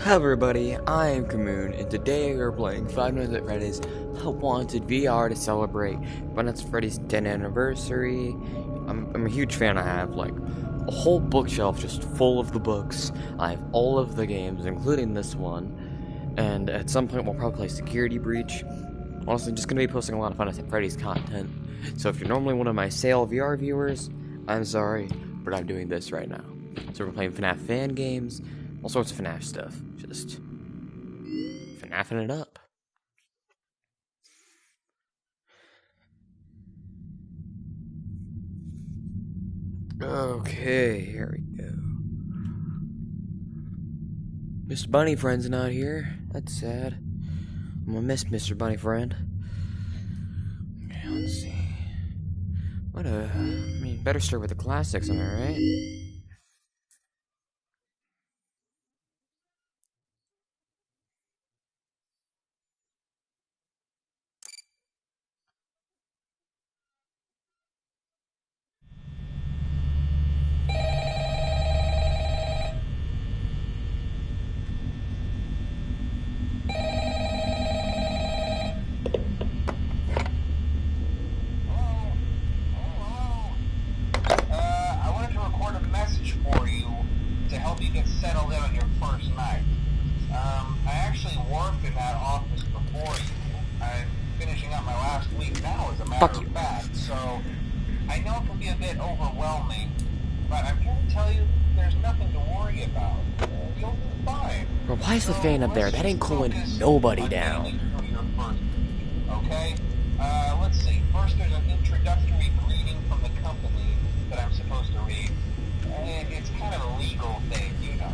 Hi everybody, I am Kamoon, and today we're playing Five Nights at Freddy's Help Wanted VR to celebrate Five Nights at Freddy's 10th anniversary. I'm a huge fan. I have like a whole bookshelf just full of the books. I have all of the games, including this one, and at some point we'll probably play Security Breach. Honestly, just gonna be posting a lot of Five Nights at Freddy's content, so if you're normally one of my sale VR viewers, I'm sorry, but I'm doing this right now. So we're playing FNAF fan games, all sorts of FNAF stuff. Just FNAFing it up. Okay, here we go. Mr. Bunny Friend's not here. That's sad. I'm gonna miss Mr. Bunny Friend. Okay, let's see. Better start with the classics, am I right? Settled in on your first night. I actually worked in that office before you. I'm finishing up my last week now, as a matter of fact, so I know it can be a bit overwhelming, but I'm here to tell you there's nothing to worry about. You'll be fine. Bro, why is the fan up there? That ain't cooling nobody down. Okay? Let's see. First, there's an introductory greeting from the company that I'm supposed to read. It's kind of a legal thing, you know.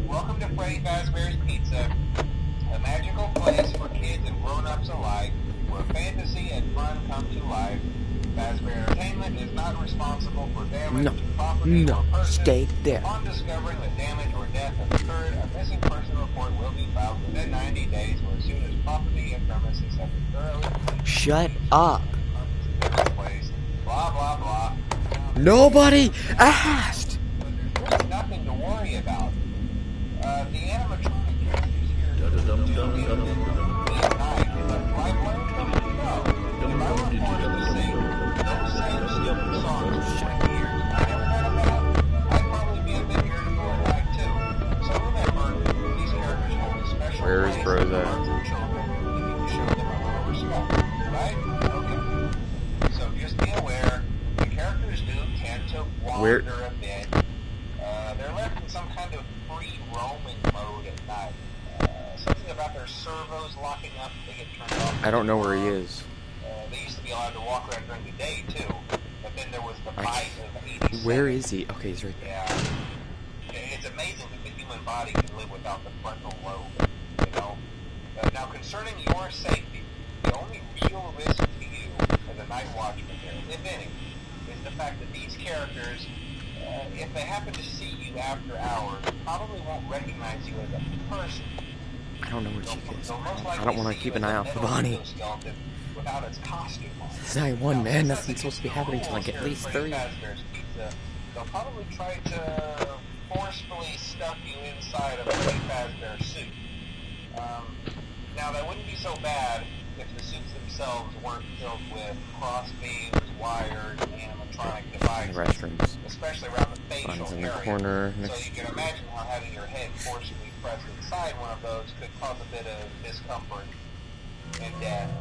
Welcome to Freddy Fazbear's Pizza, a magical place for kids and grown-ups alike, where fantasy and fun come to life. Fazbear Entertainment is not responsible for damage to property or person. Stay there. Upon discovering that damage or death has occurred, a missing person report will be filed within 90 days, or as soon as property and premises have been thoroughly... Shut up. Blah, blah, blah. Nobody asked! There's nothing to worry about. The animatronic characters here do the night. Is that lifeline? No. If I were forced to sing those same stupid songs for 20 years, I never had a bad, I'd probably be a bit irritable at night too. So remember, these characters hold a special place in the hearts of children, and you can show them a little respect. Right? Okay. So just be aware, the characters do tend to wander a bit. They're left in some kind of free roaming mode at night. Something about their servos locking up, they get turned off. I don't know where he is. They used to be allowed to walk around during the day too, but then there was the bite of 87. Where is he? Okay, he's right there. Yeah. It's amazing that the human body can live without the frontal lobe, you know. Now, concerning your safety, the only real risk to you as a night watchman here, if any, is the fact that these characters, if they happen to see you after hours, probably won't recognize you as a person. I don't know where Chief is. I don't want to keep an eye out for Bonnie. Without its costume on. It's night one, man. Nothing's supposed to be happening till like at least 3. They'll probably try to forcefully stuff you inside of a Freddy Fazbear suit. Now, that wouldn't be so bad if the suits themselves weren't filled with crossbeams, wires, and animatronic devices. Restrooms. Especially around the facial in the area. corner. So you can imagine how having your head forcibly pressed inside one of those could cause a bit of discomfort and death.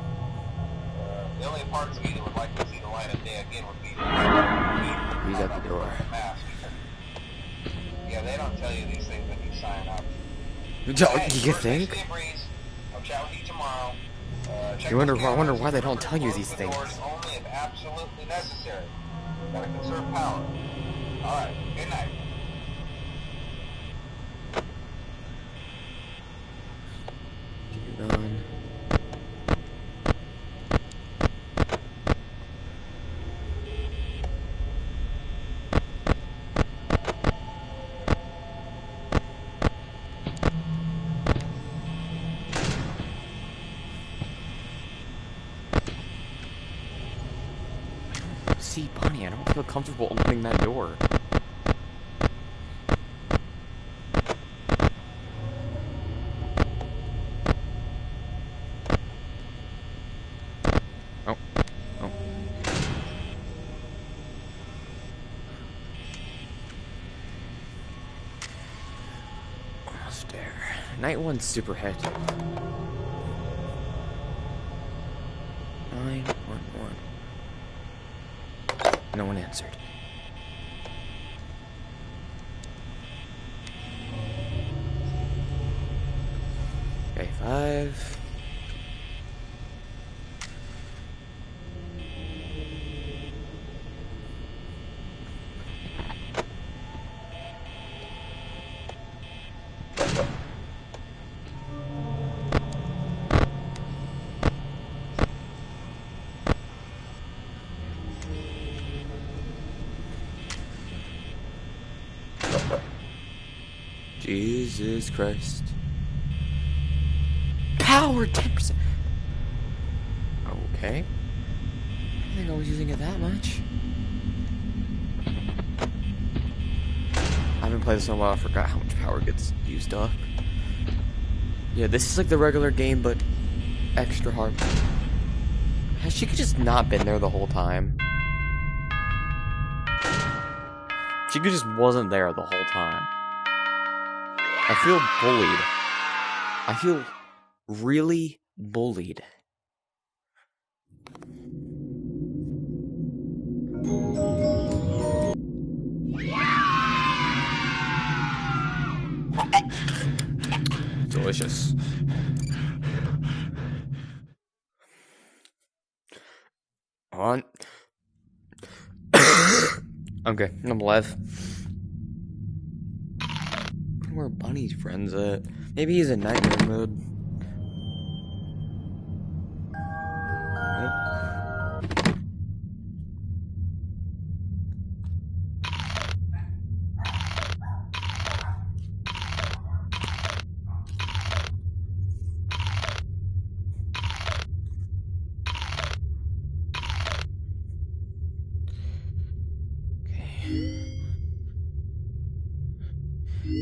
The only parts of you that would like to see the light of day again would be he's at the door. Yeah, they don't tell you these things when you sign up. You think? I'll chat with you tomorrow. I wonder why they don't tell you these things. Only if absolutely necessary. Gotta conserve power. Alright, good night. Keep going. See Bonnie, I don't feel comfortable opening that door. there. Night 1's super hectic. 911. No one answered. Okay, 5. Jesus Christ. Power 10%. Okay. I didn't think I was using it that much. I haven't played this in a while. I forgot how much power gets used up. Yeah, this is like the regular game, but extra hard. Has she just not been there the whole time? She just wasn't there the whole time. I feel bullied. I feel really bullied. Delicious. On. Okay, I'm alive. Where are Bunny's friends at? Maybe he's in nightmare mode.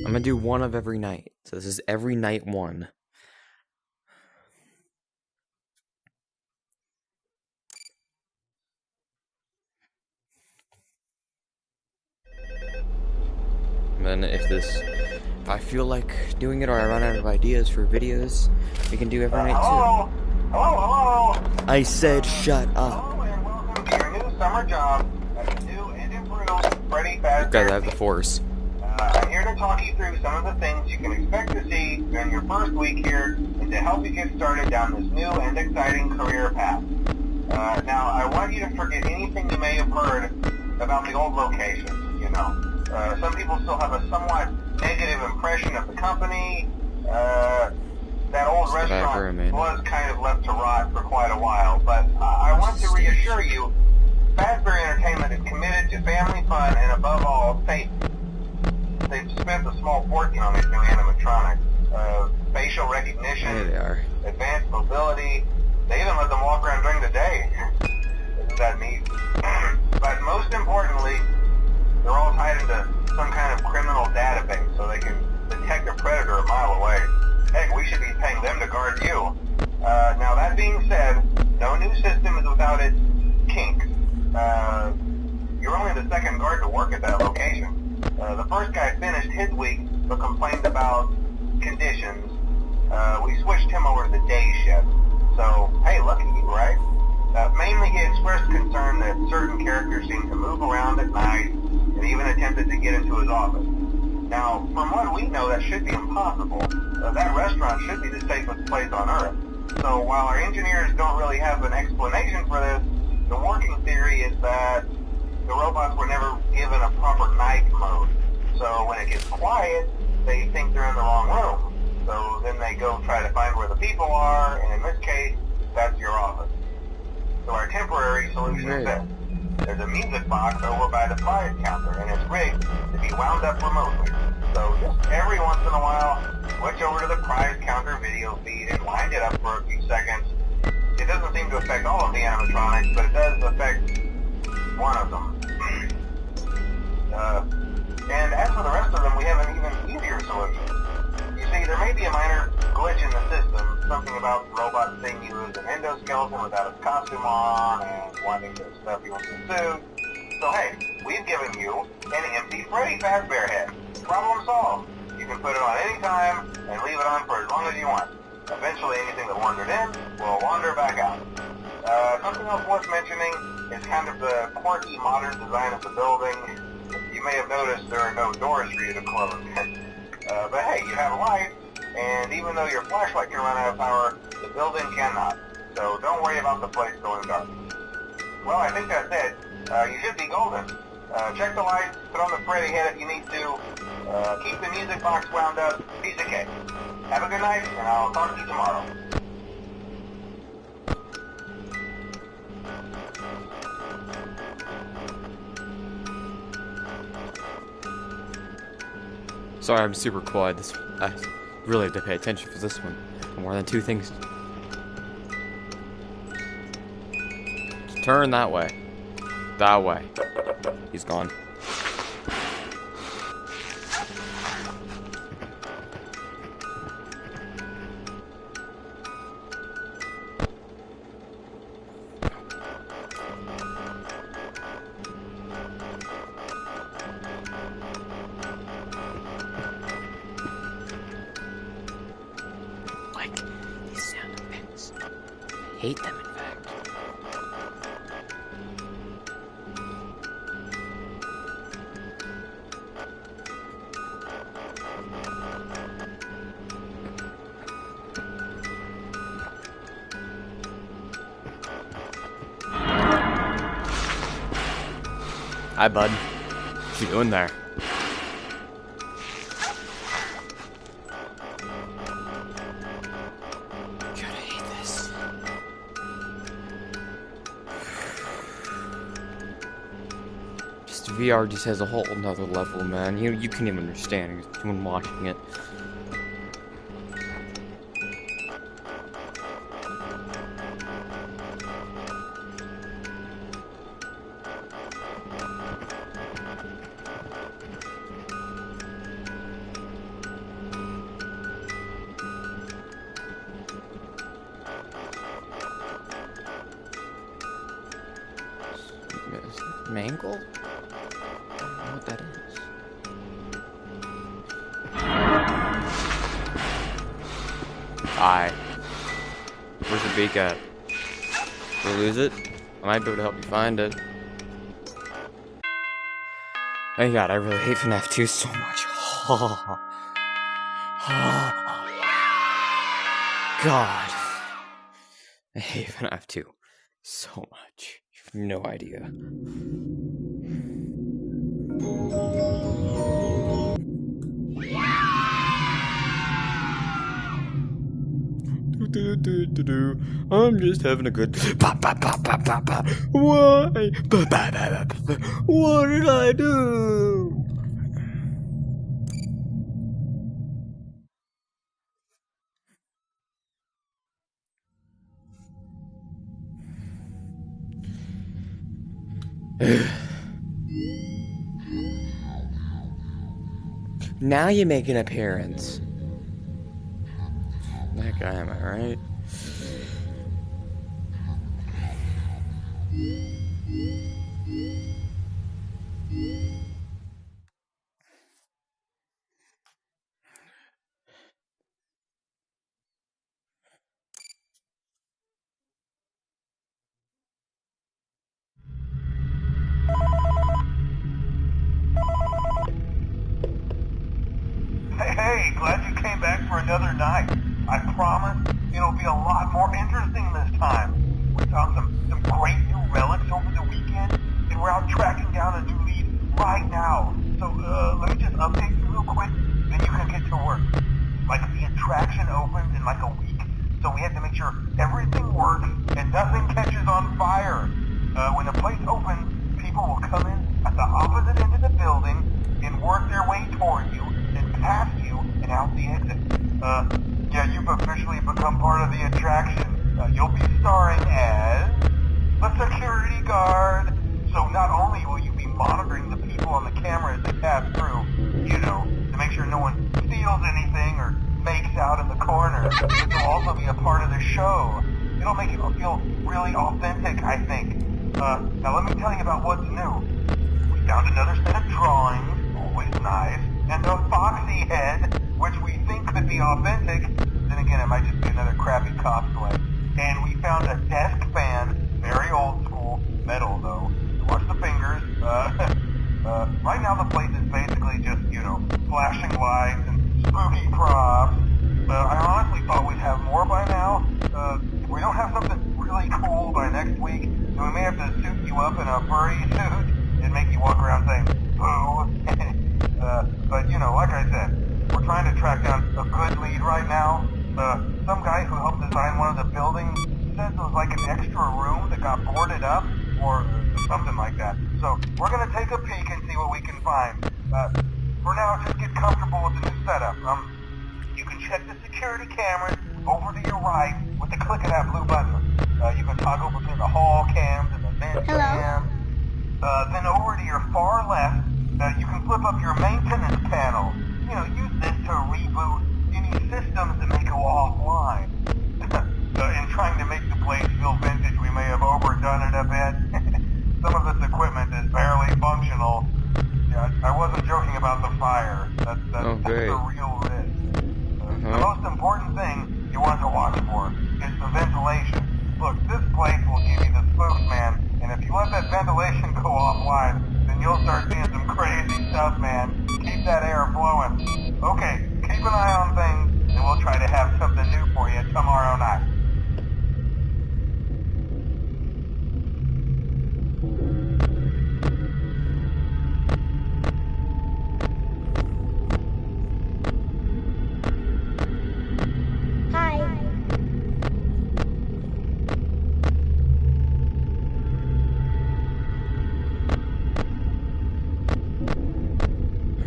I'm gonna do one of every night. So this is every night 1. And then if I feel like doing it or I run out of ideas for videos, we can do every night too. Hello. I said shut up. Hello and welcome to your new summer job at the new and improved Freddy Fazbear. Guys, I have the force. I'm here to talk you through some of the things you can expect to see during your first week here and to help you get started down this new and exciting career path. Now, I want you to forget anything you may have heard about the old locations, you know. Some people still have a somewhat negative impression of the company. That old restaurant was kind of left to rot for quite a while, but I want to reassure you, Fazbear Entertainment is committed to family fun and above all, safety. They've spent a small fortune on these new animatronics. Facial recognition, There they are. advanced mobility. They even let them walk around during the day. Isn't that neat? But most importantly, they're all tied into some kind of criminal database so they can detect a predator a mile away. Heck, we should be paying them to guard you. Now that being said, no new system is without its kinks. You're only the second guard to work at that location. The first guy finished his week but complained about conditions. We switched him over to the day shift. So, hey, lucky you, right? Mainly he expressed concern that certain characters seemed to move around at night and even attempted to get into his office. Now, from what we know, that should be impossible. That restaurant should be the safest place on Earth. So while our engineers don't really have an explanation for this, the working theory is that the robots were never given a proper night mode. So when it gets quiet, they think they're in the wrong room. So then they go try to find where the people are, and in this case, that's your office. So our temporary solution is this. There's a music box over by the prize counter, and it's rigged to be wound up remotely. So just every once in a while, switch over to the prize counter video feed and wind it up for a few seconds. It doesn't seem to affect all of the animatronics, but it does affect one of them. And as for the rest of them, we have an even easier solution. You see, there may be a minor glitch in the system, something about robots seeing you as an endoskeleton without its costume on and wanting to stuff you into a suit. So hey, we've given you an empty Freddy Fazbear head. Problem solved. You can put it on any time, wandered in, will wander back out. Something else worth mentioning is kind of the quirky modern design of the building. You may have noticed there are no doors for you to close. But hey, you have lights, and even though your flashlight can run out of power, the building cannot. So don't worry about the place going dark. Well, I think that's it. You should be golden. Check the lights, put on the Freddy head if you need to. Keep the music box wound up. Piece of cake. Have a good night, and I'll talk to you tomorrow. Sorry, I'm super quiet. I really have to pay attention for this one. More than two things. Turn that way. That way. He's gone. Like these sound effects. I hate them, in fact. Hi, bud. What you doing there? God, I hate this. Just VR just has a whole nother level, man. You can't even understand when watching it. Mangle? I don't know what that is. Hi. Where's the beak at? Did we lose it? I might be able to help you find it. Thank God, I really hate FNAF 2 so much. God. I hate FNAF 2 so much. You have no idea. I'm just having a good. Why? What did I do? Now you make an appearance. That guy, am I right? Hey, glad you came back for another night. I promise it'll be a lot more interesting this time. We found some great new relics over the weekend, and we're out tracking down a new lead right now. So, let me just update you real quick, then you can get to work. Like, the attraction opens in like a week, so we have to make sure everything works and nothing catches on fire. When the place opens, people will come in at the opposite end of the building and work their way toward you, then past you and out the exit. Yeah, you've officially become part of the attraction. You'll be starring as a security guard. So not only will you be monitoring the people on the camera as they pass through, you know, to make sure no one steals anything or makes out in the corner, but you'll also be a part of the show. It'll make it feel really authentic, I think. Now let me tell you about what's new. We found another set of drawings, always nice, and a foxy head, which we think could be authentic. Then again, it might just be another crappy cosplay. track down a good lead right now. Some guy who helped design one of the buildings says it was like an extra room that got boarded up, or something like that. So we're gonna take a peek and see what we can find. For now, just get comfortable with the new setup. You can check the security cameras over to your right with the click of that blue button. You can toggle between the hall cams and the vent cams. Then over to your far left, you can flip up your maintenance panel. You know, use this to reboot any systems that may go offline. In trying to make the place feel vintage, we may have overdone it a bit. Some of this equipment is barely functional. Yeah, I wasn't joking about the fire. That's a real risk. The most important thing you want to watch for is the ventilation. Look, this place will give you the spooks, man. And if you let that ventilation go offline, then you'll start seeing some crazy stuff, man. Keep that air flowing. Okay, keep an eye on things, and we'll try to have something new for you tomorrow night.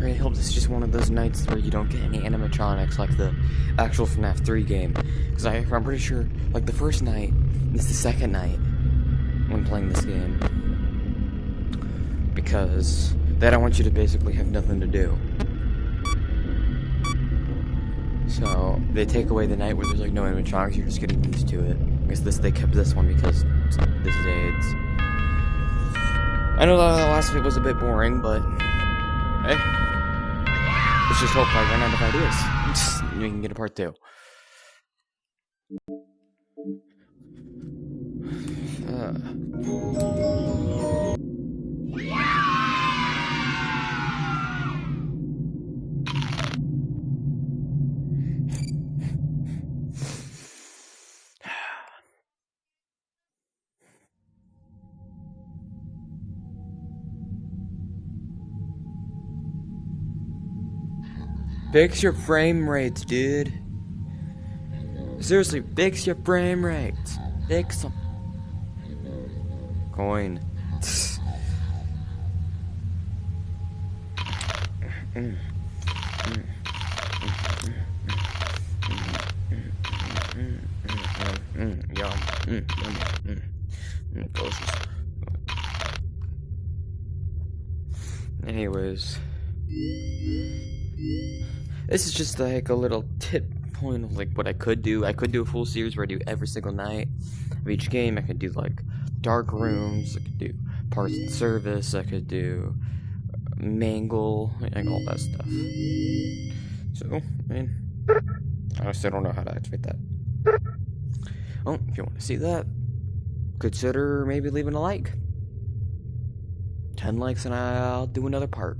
I hope this is just one of those nights where you don't get any animatronics like the actual FNAF 3 game. Because I'm pretty sure, like, the first night is the second night when playing this game. Because then I want you to basically have nothing to do. So, they take away the night where there's, like, no animatronics, you're just getting used to it. I guess they kept this one because this is AIDS. I know that the last bit was a bit boring, but hey. Let's just hope I run out of ideas. We can get a part 2. Fix your frame rates, dude. Seriously, fix your frame rates. Fix them. Coin. Delicious. Anyways. This is just like a little tip point of like what I could do. I could do a full series where I do every single night of each game. I could do like dark rooms. I could do parts and service. I could do mangle and all that stuff. So, I mean, I still don't know how to activate that. Oh, if you want to see that, consider maybe leaving a like. 10 likes and I'll do another part.